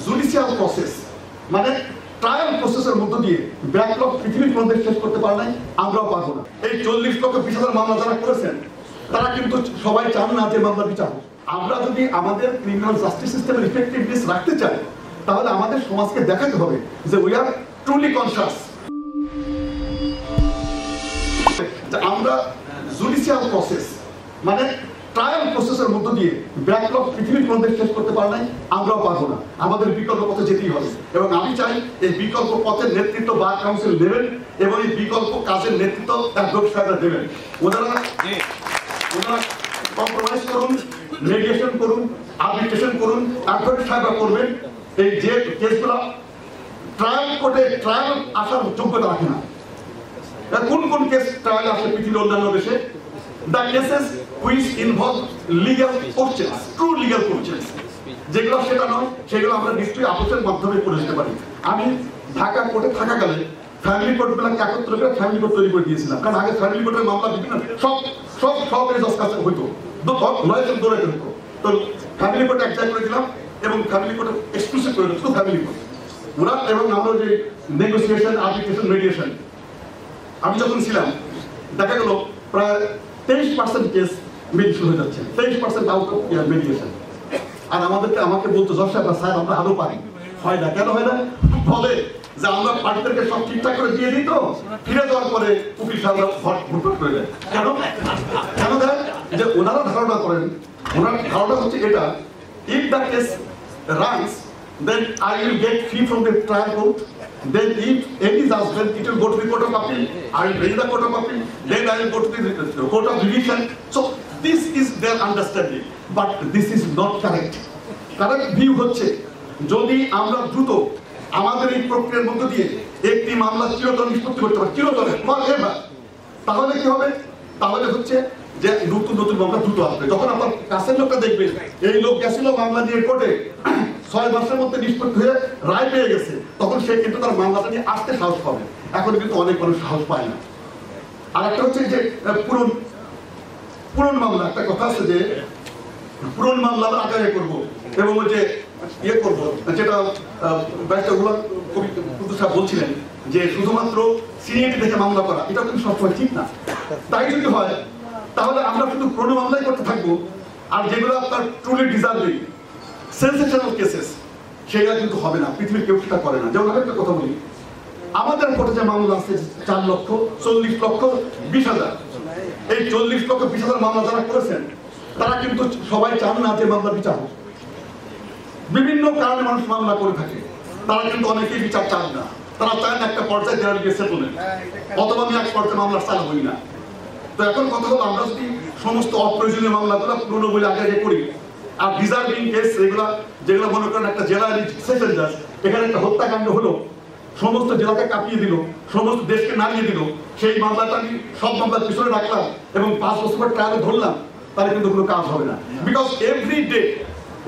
Judicial process মানে trial প্রসেসের মধ্য দিয়ে ব্যাকলগ পৃথিবীর মধ্যে শেষ করতে পারে নাই, আমরাও পারবো না। এই 40,20,000 মামলা যারা করেছেন তারা কিন্তু সবাই চান না যে মামলা বিচার হোক। আমরা যদি আমাদের ক্রিমিনাল জাস্টিস সিস্টেমের ইফেক্টিভনেস রাখতে চাই তাহলে আমাদের সমাজকে দেখাতে হবে যে উই আর ট্রুলি কনসাস। আমরা জুডিশিয়াল প্রসেস মানে ট্রায়াল প্রসেসের মধ্য দিয়ে ব্যাকলগ পৃথিবীর মধ্যে শেষ করতে পারে নাই, আমরাও পারবো না। আমাদের বিকল্প পথে যেতেই হবে এবং আমি চাই এই বিকল্প পথের নেতৃত্ব বার কাউন্সিল দেবেন এবং এই বিকল্প কাজের নেতৃত্ব অ্যাডভোকেট সাহেবরা দেবেন। ওনারা কম্প্রোমাইজ করুন, মেডিয়েশন করুন, আর্বিট্রেশন করুন, অ্যাডভোকেট সাহেবরা করবেন। এই যে কেসগুলো ট্রায়াল কোর্টে ট্রায়াল আসার যোগ্যতা রাখে না। কোন কোন কেস ট্রায়াল আসে পৃথিবীর অন্যান্য দেশে? The cases which involve legal questions, true legal questions, যেগুলো সেটা নয় সেগুলো আমরা নিশ্চয়ই আপোষের মাধ্যমে করে দিতে পারি। আমি ঢাকা কোর্টে থাকাকালে ফ্যামিলি কোর্টগুলোকে একত্র করে ফ্যামিলি কোর্ট তৈরি করে দিয়েছিলাম, কারণ আগে ফ্যামিলি কোর্টের মামলা বিভিন্ন সব জজ কাছে হইতো, দৌড়াইতে হতো। তো ফ্যামিলি কোর্ট এক জায়গায় করে দিলাম এবং ফ্যামিলি কোর্ট এক্সক্লুসিভ করে দিচ্ছিল ফ্যামিলি কোর্ট। ওরা এবং আমরা যে নেগোসিয়েশন, আর্বিট্রেশন, মেডিয়েশন, আমি যখন ছিলাম দেখা গেল প্রায় 23% কেস মেডিয়েশন হয়ে যাচ্ছে, 23% আউট অফ মেডিয়েশন। আর আমাকে বলতো জজ সাহেব স্যার আমরা আরো পারি, হয় না। কেন হয় না? বলে যে আমরা পার্টিদেরকে সব ঠিকঠাক করে দিয়ে দিই, তো ফিরে যাওয়ার পরে উকিল সাহেবরা ভোট করে দেয়। কেন দেয়? যে ওনারা ধারণা করেন, ওনার ধারণা হচ্ছে এটা, if the case runs then I will get fee from the trial court. Then if any judgment, it will go to the court of appeal. I will bring the court of appeal. Then I will go to the court of revision. So this is their understanding, but this is not correct. Correct view হচ্ছে যদি আমরা দ্রুত আমাদের এই প্রক্রিয়ার মধ্য দিয়ে একটি মামলা চিরতরে নিষ্পত্তি করতে পারি, চিরতরে তাহলে কি হবে? তাহলে হচ্ছে যে নতুন নতুন মামলা দ্রুত আসবে। যখন আপনার কাছের লোকটা দেখবে এই লোক গেছিল মামলা দিয়ে কোর্টে 6 মাসের মধ্যে নিষ্পত্তি হয়ে রায় পেয়ে গেছে, তখন সে কিন্তু তার মামলাটা নিয়ে আসতে সাহস পাবে। এখন কিন্তু অনেক মানুষ সাহস পায় না। আর একটা হচ্ছে যে পুরন মামলা, একটা কথা আছে যে পুরন মামলা আগে করবো এবং ওই যে ইয়ে করবো, যেটা ব্যারিস্টার কবি সাহেব বলছিলেন যে শুধুমাত্র সিনিয়রিটি দেখে মামলা করা, এটা কিন্তু সবসময় ঠিক না। তাই যদি হয় তাহলে আমরা শুধু পুরনো মামলাই করতে থাকবো, আর যেগুলো আপনার ট্রুলি ডিজার্ভিং সেন্সেশনাল কেসেস সেটা কিন্তু হবে না। পৃথিবীর কেউ সেটা করে না। যেমন আরেকটা কথা বলি, আমাদের কোর্টে যে মামলা আছে 4,40,20,000, এই 40,20,000 মামলা যারা করেছেন তারা কিন্তু সবাই চান না যে মামলা বিচার হোক। বিভিন্ন কারণে মানুষ মামলা করে থাকে, তারা কিন্তু অনেকেই বিচার চান না। তারা চান একটা পর্যায়ে দেওয়ার গিয়ে সেটেলমেন্ট, অথবা আমি এক পর্যায়ে মামলা চালাবই না। তো এখন কথা হলো, আমরা যদি সমস্ত অপ্রয়োজনীয় মামলাগুলো পুরনো বলে আগে করি, আর ডিজার্ভিং কেস যেগুলো মনে করেন একটা জেলা সেশন জাজ, এখানে একটা হত্যাকাণ্ড হলো, সমস্ত জেলাকে কাঁপিয়ে দিল, সমস্ত দেশকে নাড়িয়ে দিল, সেই মামলাটা আমি সব মামলার পিছনে রাখলাম এবং 5 বছর পর ট্রায়ালে ধরলাম, তাহলে কিন্তু কোনো কাজ হবে না। Because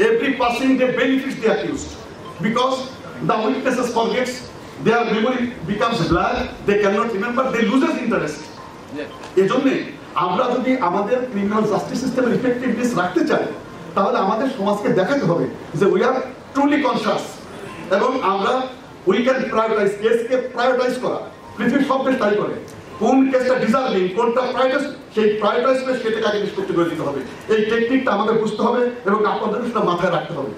every passing day benefits the accused, because the witnesses forgets, their memory becomes blur, they cannot remember, they loses interest. এজন্য আমরা যদি আমাদের ক্রিমিনাল জাস্টিস সিস্টেমের ইফেক্টিভনেস রাখতে চাই তাহলে আমাদের সমাজকে দেখাতে হবে যে উই আর ট্রুলি কনসাস এবং আমরা উই ক্যান প্রায়োরিটাইজ, কেসকে প্রায়োরিটাইজ করা। পৃথিবীর সব দেশ তাই করে, কোন কেসটা ডিজার্ভিং, কোনটা প্রায়োরিটাইজ, সেই প্রায়োরিটাইজ করে সেটাকে আগে নিষ্পত্তি করে দিতে হবে। এই টেকনিকটা আমাদের বুঝতে হবে এবং আপনাদের সেটা মাথায় রাখতে হবে।